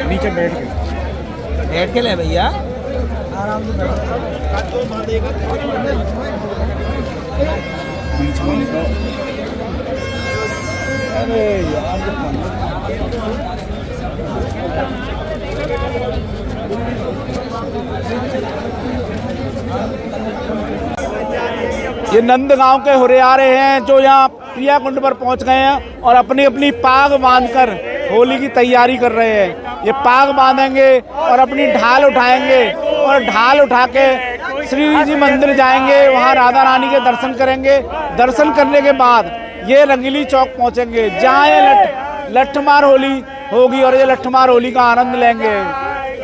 नीचे बैठ के ले भैया। अरे यार ये नंदगांव के हुरियारे हैं जो यहाँ प्रिया कुंड पर पहुँच गए हैं और अपनी अपनी पाग बांधकर होली की तैयारी कर रहे हैं। ये पाग बांधेंगे और अपनी ढाल उठाएंगे और ढाल उठा के श्री जी मंदिर जाएंगे, वहाँ राधा रानी के दर्शन करेंगे। दर्शन करने के बाद ये रंगीली चौक पहुँचेंगे जहाँ ये लठमार होली होगी और ये लठमार होली का आनंद लेंगे।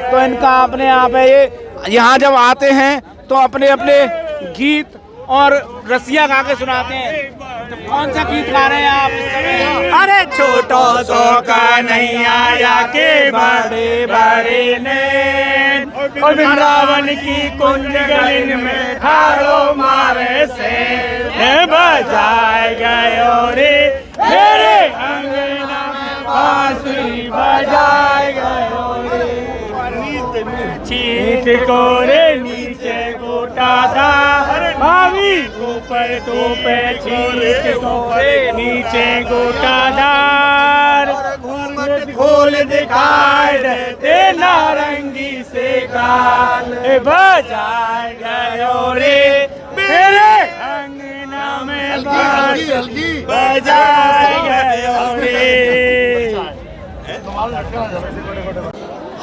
तो इनका अपने आप है, ये यहाँ जब आते हैं तो अपने अपने गीत और रसिया गा के सुनाते हैं। तो कौन सा गीत गा रहे हैं आप इस समय? अरे छोटो सो का नहीं आया के बड़े बड़े ने और वृंदावन की कुंज गलिन में ठाड़ो मारे से बजाए गयो रे मेरे अंगना में बांसुरी बजाए गयो रे। चीत को रे नीचे गोटा था भाभी ऊपर टोपे चीत को रे नीचे गोटा दार घूंघट खोल दिखाए देते नारंगी से गाल बजाए गयो रे मेरे अंगना में बांसुरी बजाए गयो रे।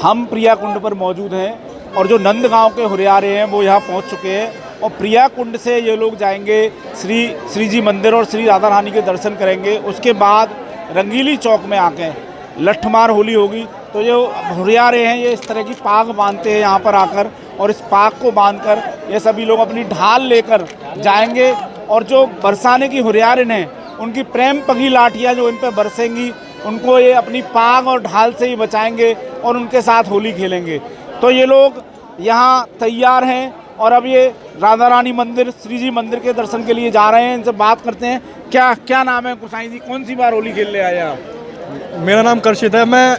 हम प्रिया कुंड पर मौजूद हैं और जो नंदगांव के हुरियारे हैं वो यहाँ पहुँच चुके हैं और प्रिया कुंड से ये लोग जाएंगे श्री जी मंदिर और श्री राधा रानी के दर्शन करेंगे। उसके बाद रंगीली चौक में आके लठमार होली होगी। तो जो हुरियारे हैं ये इस तरह की पाग बांधते हैं यहाँ पर आकर और इस पाग को बांधकर ये सभी लोग अपनी ढाल लेकर जाएंगे और जो बरसाने की हुरियारिन हैं उनकी प्रेम पगी लाठियाँ जो इन पर बरसेंगी उनको ये अपनी पाग और ढाल से ही बचाएंगे और उनके साथ होली खेलेंगे। तो ये लोग यहाँ तैयार हैं और अब ये राधा रानी मंदिर श्री जी मंदिर के दर्शन के लिए जा रहे हैं। इनसे बात करते हैं। क्या नाम है कुसाई जी, कौन सी बार होली खेलने आए आप? मेरा नाम कर्षित है। मैं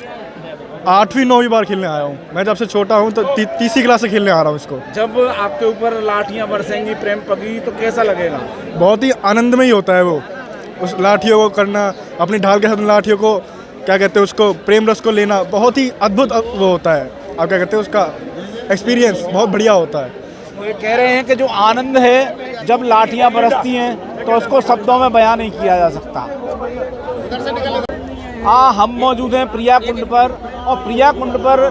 8वीं 9वीं बार खेलने आया हूँ। मैं जब से छोटा हूँ तो तीसरी क्लास से खेलने आ रहा हूँ इसको। जब आपके ऊपर लाठियाँ बरसेंगी प्रेम पगी तो कैसा लगेगा? बहुत ही आनंदमय होता है वो, उस लाठियों को करना, अपनी ढाल के साथ लाठियों को क्या कहते हैं उसको प्रेम रस को लेना, बहुत ही अद्भुत वो होता है। आप क्या कहते हैं उसका एक्सपीरियंस बहुत बढ़िया होता है। वो ये कह रहे हैं कि जो आनंद है जब लाठियाँ बरसती हैं तो उसको शब्दों में बयां नहीं किया जा सकता। हम मौजूद हैं प्रिया कुंड पर और प्रिया कुंड पर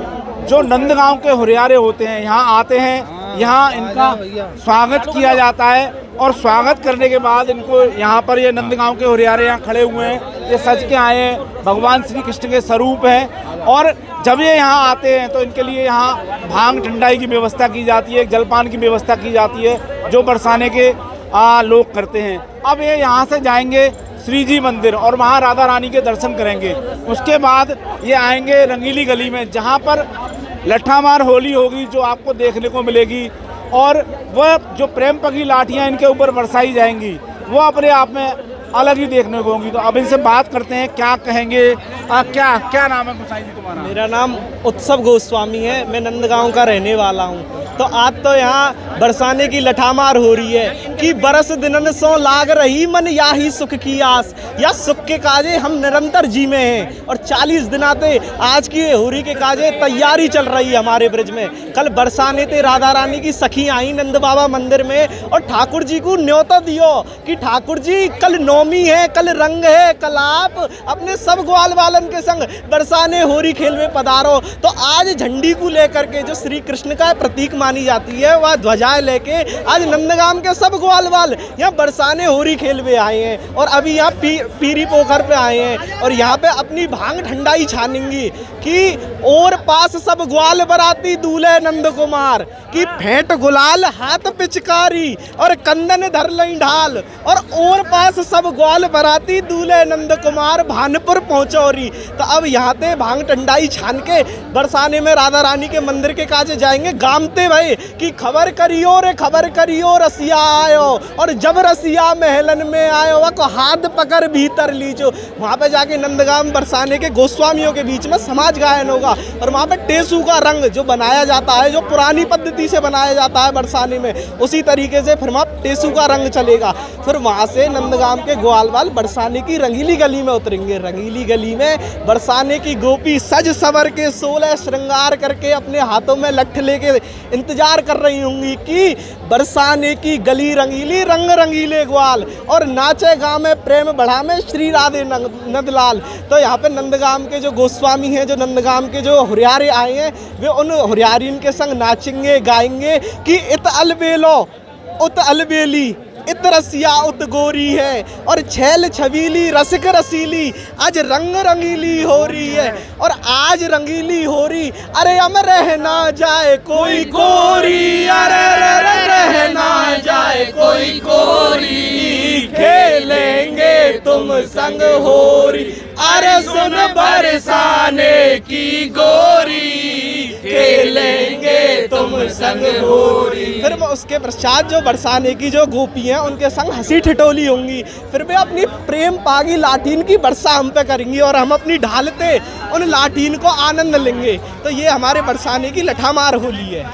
जो नंदगांव के हुरियारे होते हैं यहाँ आते हैं, यहाँ इनका स्वागत किया जाता है और स्वागत करने के बाद इनको यहाँ पर ये नंदगांव के हुरियारे यहाँ खड़े हुए हैं, ये सज के आए हैं, भगवान श्री कृष्ण के स्वरूप हैं। और जब ये यहाँ आते हैं तो इनके लिए यहाँ भांग ठंडाई की व्यवस्था की जाती है, जलपान की व्यवस्था की जाती है जो बरसाने के लोग करते हैं। अब ये यहाँ से जाएंगे श्री जी मंदिर और वहाँ राधा रानी के दर्शन करेंगे। उसके बाद ये आएंगे रंगीली गली में जहाँ पर लठामार होली होगी जो आपको देखने को मिलेगी और वह जो प्रेम पगी लाठियाँ इनके ऊपर बरसाई जाएंगी वो अपने आप में अलग ही देखने को होंगी। तो अब इनसे बात करते हैं, क्या कहेंगे? क्या नाम है गोसाई जी तुम्हारा? मेरा नाम उत्सव गोस्वामी है, मैं नंदगांव का रहने वाला हूँ। तो आज तो यहाँ बरसाने की लठामार हो रही है कि बरस दिनन सो लाग रही मन या ही सुख की आस, या सुख के काजे हम निरंतर जी में हैं और 40 दिनाते आज की होली के काजे तैयारी चल रही है हमारे ब्रिज में। कल बरसाने ते राधा रानी की सखी आई नंद बाबा मंदिर में और ठाकुर जी को न्योता दियो कि ठाकुर जी कल नौमी है, कल रंग है, कल आप अपने सब ग्वाल वालन के संग बरसाने होली खेल में पधारो। तो आज झंडी को लेकर के जो श्री कृष्ण का प्रतीक मानी जाती है वह ध्वजाएं लेके आज नंदगांव के सब ग्वाल वाल यहाँ बरसाने होली खेल में आए हैं और अभी यहाँ पीरी पोखर पे आए हैं और यहाँ पे अपनी भांग ठंडाई छानेंगी कि और पास सब ग्वाल बराती दूल्हे नंद कुमार की भेंट गुलाल हाथ पिचकारी और कंदन धर लई ढाल और पास सब ग्वाल बराती दूल्हे नंद कुमार भानपुर पहुंचोरी। तो अब यहाँ पे भांग ठंडाई छान के बरसाने में राधा रानी के मंदिर के काजे जाएंगे गामते भाई कि खबर करियो रे खबर करियो रसिया आयो आयो और जब रसिया महलन में आयो वह को हाथ पकड़ भीतर लीचो। वहाँ पे जाके नंदगांव बरसाने के गोस्वामियों के बीच में समाज गायन होगा और वहाँ पे टेसू का रंग जो बनाया जाता है, जो पुरानी पद्धति से बनाया जाता है बरसाने में, उसी तरीके से फिर वहाँ टेसू का रंग चलेगा। फिर वहाँ से नंदगांव के ग्वालवाल बरसाने की रंगीली गली में उतरेंगे। रंगीली गली में बरसाने की गोपी सज सवर के 16 श्रृंगार करके अपने हाथों में लठ लेके इंतजार कर रही होंगी कि बरसाने की गली रंगीली रंग रंगीले ग्वाल और नाचे गाँव में प्रेम बढ़ा में श्री राधे नंदलाल। तो यहाँ पे नंदगांव के जो गोस्वामी हैं, जो नंदगांव के जो हुरियारे आए हैं, वे उन हुरियारीन के संग नाचेंगे गाएंगे कि इत अलबेलो उत अलबेली इत रसिया उत गोरी है और छैल छबीली रसिक रसीली आज रंग रंगीली हो रही है। और आज रंगीली हो रही, अरे हम रह ना जाए कोई गोरी, अरे रह ना जाए कोई गोरी, खेलेंगे तुम संग होरी, अरे सुन बरसाने की गोरी, खेलेंगे तुम संग होरी। फिर उसके पश्चात जो बरसाने की जो गोपी हैं उनके संग हंसी ठिठोली होंगी। फिर वे अपनी प्रेम पागी लाठीन की वर्षा हम पे करेंगी और हम अपनी ढालते उन लाठीन को आनंद लेंगे। तो ये हमारे बरसाने की लठामार होली है।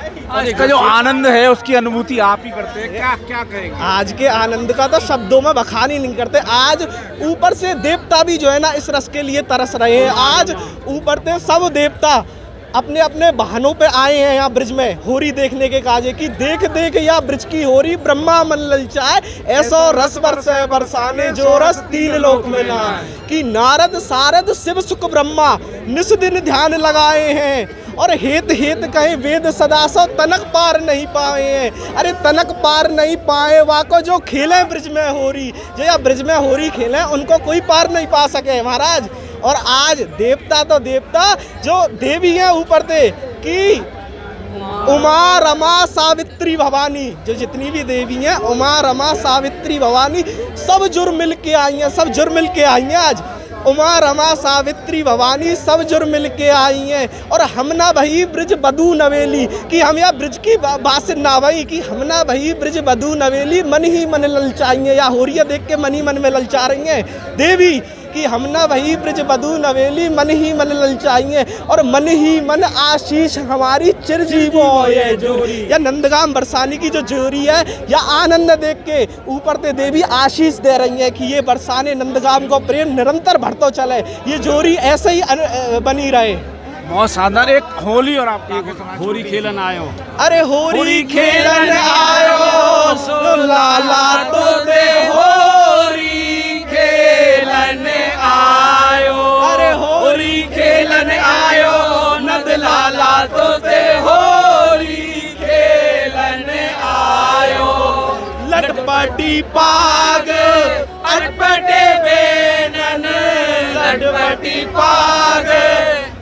इसका जो आनंद है उसकी अनुभूति आप ही करते हैं, क्या क्या कहेंगे? आज के आनंद का तो शब्दों में बखान ही नहीं करते। आज ऊपर से देवता भी जो है ना इस रस के लिए तरस रहे हैं। आज ऊपर से सब देवता अपने अपने वाहनों पे आए हैं यहाँ ब्रिज में होरी देखने के काजे की। देख देख या ब्रिज की होरी ब्रह्मा मन ललचाए, ऐसो रस बरसे बरसाने जो रस तीन लोक में ना। कि नारद सारद शिव सुख ब्रह्मा निस दिन ध्यान लगाए हैं और हेत हेत कहे वेद सदा सो तनक पार नहीं पाए हैं। अरे तनक पार नहीं पाए वाको जो खेले ब्रिज में होरी, जो या ब्रिज में होरी खेले उनको कोई पार नहीं पा सके महाराज। और आज देवता तो देवता जो देवी हैं ऊपर से कि उमा रमा सावित्री भवानी, जो जितनी भी देवी हैं उमा रमा सावित्री भवानी सब जुड़ मिल के आई हैं, सब जुड़ मिल के आई हैं। आज उमा रमा सावित्री भवानी सब जुड़ मिल के आई हैं। और हम ना भई ब्रिज बधू नवेली, कि हम या ब्रिज की बात ना भई कि हम ना भई ब्रिज बधू नवेली मन ही मन ललचाएंगे, या होरिया देख के मन ही मन में ललचा रही हैं देवी कि हम ना भई ब्रिज बधू नवेली मन ही मन ललचाएंगे और मन ही मन आशीष हमारी चिरजीवो ये जोड़ी। या नंदगांव बरसाने की जो जोड़ी है या आनंद देख के ऊपर से देवी आशीष दे रही है कि ये बरसाने नंदगांव को प्रेम निरंतर बढ़तो चले, ये जोड़ी ऐसे ही बनी रहे। बहुत शानदार। एक होली और आप होरी खेलन आयो, अरे होरी खेलन आयो सो लाला तो दे होरी खेलन आयो, अरे होरी खेलन आयो नंद लाला तो दे होरी खेलन आयो। लटपटी पाग अटपटे बेनन, लटपटी पाग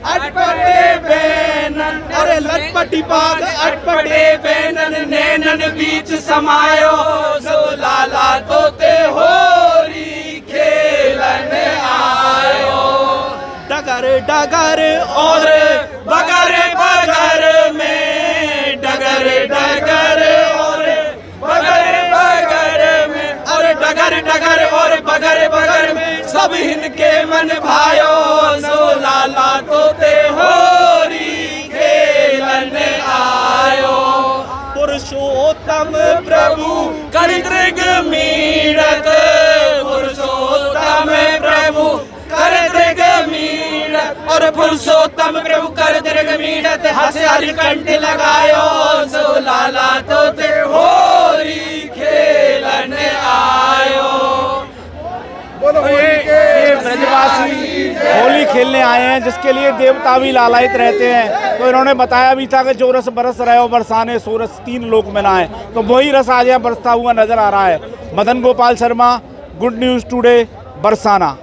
अटपटे बेनन, अरे लटपटी पाग अटपटे बेनन नैनन बीच समायो सो लाला तोते होरी खेलन आयो। डगर डगर और बगर बगर में, डगर डगर और बगर बगर में, अरे डगर डगर और बगर बगर में सब इनके मन भायो सो लाला तोते होरी खेलन आयो। पुरुषोत्तम प्रभु कर दृग मीरत, पुरुषोत्तम प्रभु कर दृग मीरत और पुरुषोत्तम प्रभु कर दृग मीरत हंस हरिकंठ लगायो सो लाला तोते होरी खेलन आयो। ये ब्रजवासी होली खेलने आए हैं जिसके लिए देवता भी लालायित रहते हैं। तो इन्होंने बताया भी था कि जो रस बरस रहे हो बरसाने सो रस तीन लोक में ना है, तो वही रस आज यहाँ बरसता हुआ नजर आ रहा है। Madan Gopal Sharma, good news today, Barsana.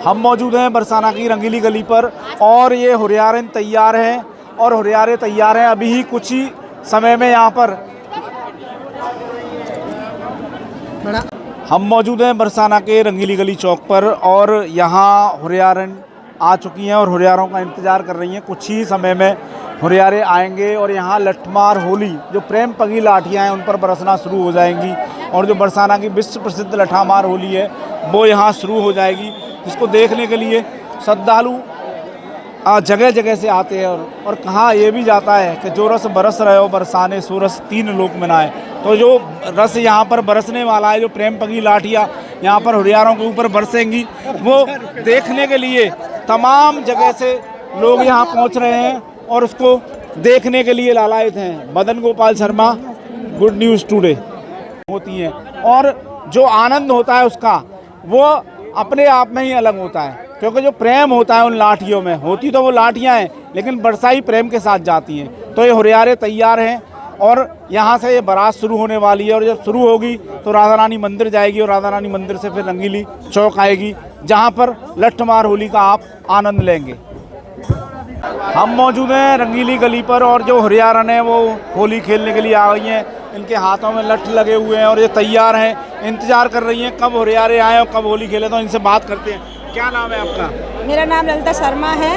हम मौजूद हैं बरसाना की रंगीली गली पर और ये हुरियारे तैयार हैं और हुरियारे तैयार हैं। अभी ही कुछ ही समय में यहाँ पर हम मौजूद हैं बरसाना के रंगीली गली चौक पर और यहाँ हुरियारन आ चुकी हैं और हुरियारों का इंतज़ार कर रही हैं। कुछ ही समय में हुरियारे आएंगे और यहाँ लठमार होली जो प्रेम पगी लाठियाँ हैं उन पर बरसना शुरू हो जाएंगी और जो बरसाना की विश्व प्रसिद्ध लठामार होली है वो यहाँ शुरू हो जाएगी, जिसको देखने के लिए श्रद्धालु जगह जगह से आते हैं। और कहा यह भी जाता है कि जो रस बरस रहे हो बरसाने सो रस तीन लोक में ना आए। तो जो रस यहाँ पर बरसने वाला है, जो प्रेम पगी लाठियाँ यहाँ पर हुरियारों के ऊपर बरसेंगी, वो देखने के लिए तमाम जगह से लोग यहाँ पहुँच रहे हैं और उसको देखने के लिए लालायित हैं। Madan Gopal Sharma, good news today. होती हैं और जो आनंद होता है उसका वो अपने आप में ही अलग होता है, क्योंकि जो प्रेम होता है उन लाठियों में, होती तो वो लाठियाँ हैं लेकिन बरसाई प्रेम के साथ जाती हैं। तो ये हुरियारे तैयार हैं और यहाँ से ये बारात शुरू होने वाली है और जब शुरू होगी तो राधा रानी मंदिर जाएगी और राधा रानी मंदिर से फिर रंगीली चौक आएगी, जहाँ पर लठमार होली का आप आनंद लेंगे। हम मौजूद हैं रंगीली गली पर और जो हुरियारन है वो होली खेलने के लिए आ गई हैं। इनके हाथों में लठ लगे हुए हैं और ये तैयार हैं, इंतजार कर रही हैं कब हुरियारे आए और कब होली खेले। तो इनसे बात करते हैं। क्या नाम है आपका? मेरा नाम ललिता शर्मा है।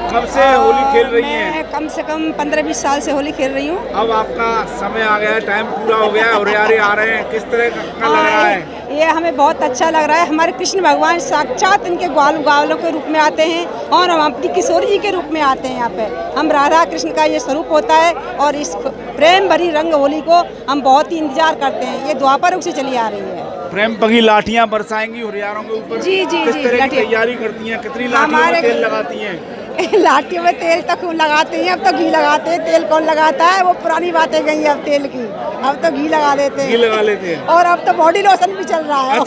कब से होली खेल रही हैं? मैं कम से कम 15-20 साल से होली खेल रही हूँ। अब आपका समय आ गया है, टाइम पूरा हो गया है, हुरियारे आ रहे हैं, किस तरह का लग रहा है? ये हमें बहुत अच्छा लग रहा है। हमारे कृष्ण भगवान साक्षात इनके ग्वालों के रूप में आते हैं और हम अपनी किशोरी जी के रूप में आते हैं। यहाँ पे हम राधा कृष्ण का ये स्वरूप होता है और इस प्रेम भरी रंग होली को हम बहुत ही इंतजार करते हैं। ये द्वापर युग से चली आ रही है। प्रेम पगी लाठियाँ बरसाएंगी हुरियारों के ऊपर। जी जी किस जी, तरह की तैयारी करती हैं? कितनी लाठियों में तेल लगाती हैं? लाठी में तेल तक लगाते हैं, अब तो घी लगाते हैं। तेल कौन लगाता है, वो पुरानी बातें गई अब तेल की, अब तो घी लगा देते हैं। घी लगा लेते हैं और अब तो बॉडी लोशन भी चल रहा है।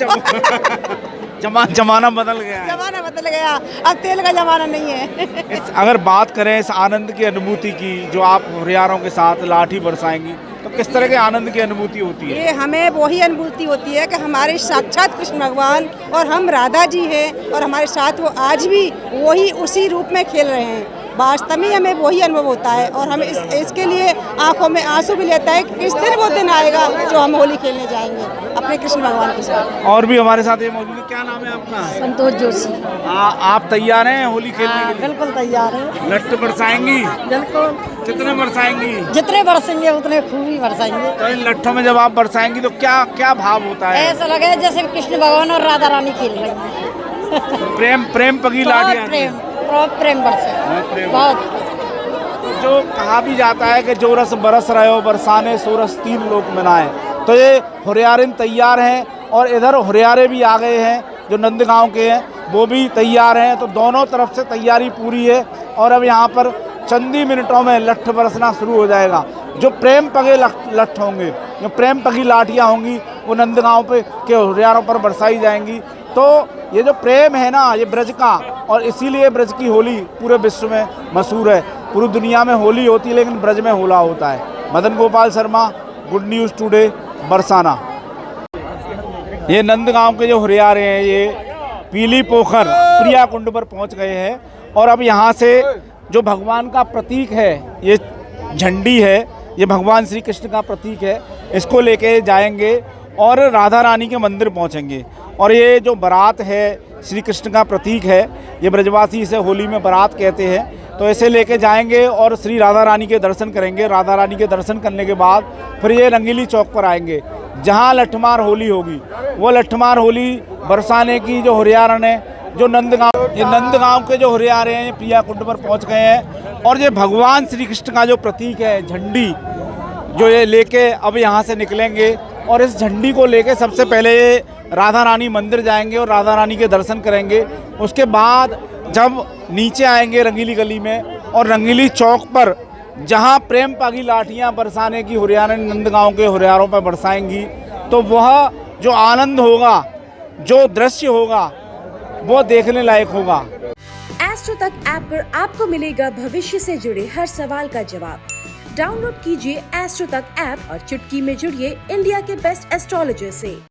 जमाना बदल गया है। जमाना बदल गया, अब तेल का जमाना नहीं है। अगर बात करें इस आनंद की अनुभूति की, जो आप हुरियारों के साथ लाठी बरसाएंगी, तो किस तरह के आनंद की अनुभूति होती है? ये हमें वही अनुभूति होती है कि हमारे साक्षात कृष्ण भगवान और हम राधा जी हैं और हमारे साथ वो आज भी वही उसी रूप में खेल रहे हैं। वास्तव में हमें वही अनुभव होता है और हमें इसके लिए आंखों में आंसू भी लेता है कि किस दिन वो दिन आएगा जो हम होली खेलने जाएंगे अपने कृष्ण भगवान के साथ। और भी हमारे साथ ये मौजूद है। क्या नाम है आपका? संतोष जोशी। आप तैयार हैं होली खेलने के लिए? बिल्कुल तैयार है। लट्ट बरसाएंगी? बिल्कुल। कितने बरसाएंगी? जितने बरसेंगे उतने खूब ही बरसाएंगे। तो इन लट्ठों में जब आप बरसाएंगी तो क्या क्या भाव होता है? ऐसा लगे जैसे कृष्ण भगवान और राधा रानी खेल रही हैं। प्रेम पगी लाठी। प्रेम बरसे बहुत। जो कहा भी जाता है कि जो रस बरस रहे हो बरसाने सो रस तीन लोक में ना आए। तो ये हुरियारिन तैयार हैं और इधर हुरियारे भी आ गए हैं जो नंदगांव के हैं, वो भी तैयार हैं। तो दोनों तरफ से तैयारी पूरी है और अब यहाँ पर चंद ही मिनटों में लट्ठ बरसना शुरू हो जाएगा। जो प्रेम पगे लट्ठ होंगे, जो प्रेम पगी लाठियाँ होंगी, वो नंदगांव पे के हुरियारों पर बरसाई जाएंगी। तो ये जो प्रेम है ना, ये ब्रज का, और इसीलिए ब्रज की होली पूरे विश्व में मशहूर है। पूरी दुनिया में होली होती है लेकिन ब्रज में होला होता है। Madan Gopal Sharma, good news today, Barsana. ये नंदगांव के जो हुरियारे हैं ये पीली पोखर प्रिया कुंड पर पहुंच गए हैं और अब यहाँ से जो भगवान का प्रतीक है, ये झंडी है, ये भगवान श्री कृष्ण का प्रतीक है, इसको लेके जाएंगे और राधा रानी के मंदिर पहुंचेंगे। और ये जो बारात है श्री कृष्ण का प्रतीक है, ये ब्रजवासी इसे होली में बारात कहते हैं। तो इसे लेके जाएंगे और श्री राधा रानी के दर्शन करेंगे। राधा रानी के दर्शन करने के बाद फिर ये रंगीली चौक पर आएंगे जहाँ लठमार होली होगी। वो लठमार होली बरसाने की जो हुरियारन है, जो नंदगांव के जो हुरियारे हैं, ये प्रिया कुंड पर पहुँच गए हैं और ये भगवान श्री कृष्ण का जो प्रतीक है झंडी, जो ये लेके अब यहाँ से निकलेंगे और इस झंडी को लेके सबसे पहले ये राधा रानी मंदिर जाएंगे और राधा रानी के दर्शन करेंगे। उसके बाद जब नीचे आएंगे रंगीली गली में और रंगीली चौक पर जहाँ प्रेम पागी लाठियाँ बरसाने की हुरियारन नंदगांव के हुरियारों पर बरसाएंगी, तो वह जो आनंद होगा, जो दृश्य होगा, वो देखने लायक होगा। एस्ट्रो तक ऐप पर आपको मिलेगा भविष्य से जुड़े हर सवाल का जवाब। डाउनलोड कीजिए एस्ट्रो तक ऐप और चुटकी में जुड़िए इंडिया के बेस्ट एस्ट्रोलॉजर से।